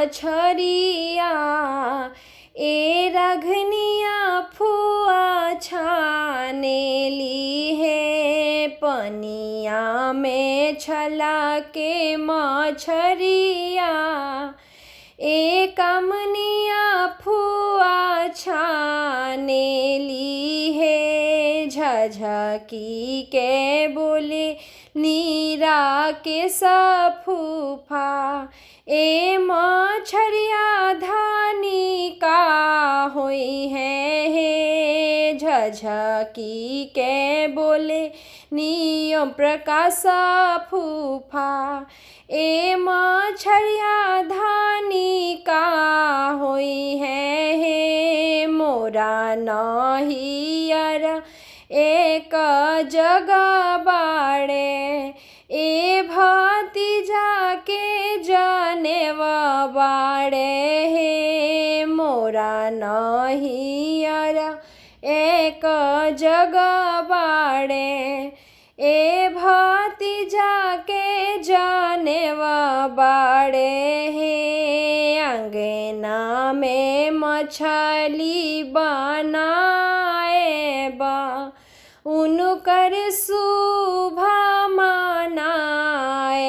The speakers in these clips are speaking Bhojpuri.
मछरिया ए रघनिया फुआ छानेली है पनिया में छला के मछरिया ए कमनिया फुआ छानेली है झझकी के बोले नीरा के सफूफा ए मछरिया धानी का होई है हे झझकी के बोले नियम प्रकाश फूफा ए मछरिया धानी का होई है हे मोरा नहियर एक जगह बाड़े ए भतीजा के जनेव बाड़े हे मोरा नहियर एक जगह बाड़े ए भतीजा के जनेव बाड़े हे अंगना में मछली बनाए बा उनकर शुभा मनाए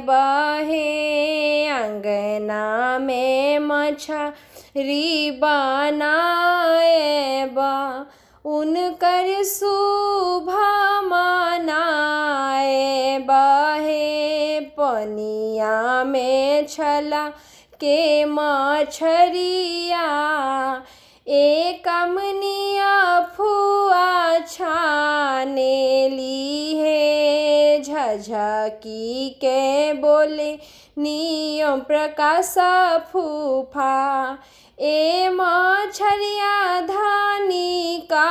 बहे अंगना में मछली बनाए बा उनकर शुभा मनाए बहे पनिया में छला के मछरिया ए कमनिया फुआ छानेली है झझकी के बोले नियम प्रकाश फूफा ए मछरिया धानी का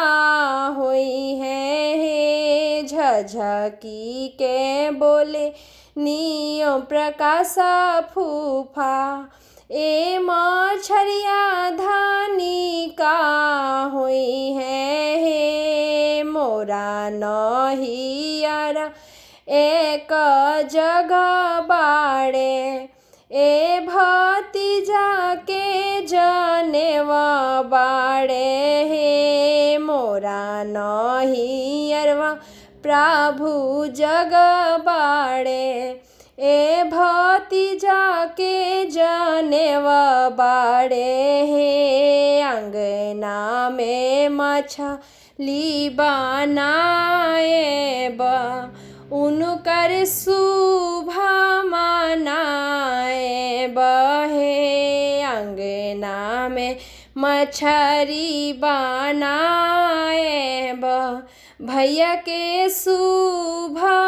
होई है हे झझकी के बोले नियम प्रकाश फूफा ए मछरिया धानी का होई है हे मोरा नहियर एक जगह बाड़े ए भतीजा के जनेव बाड़े हे मोरा नहियरवा प्रभु जग बाड़े ए भतीजा के जनेव बाड़े हे अंगना में मछली बनाए बा उनकर शुभा मनाए बहे अंगना में मछरी बनाए बा भैया के शुभा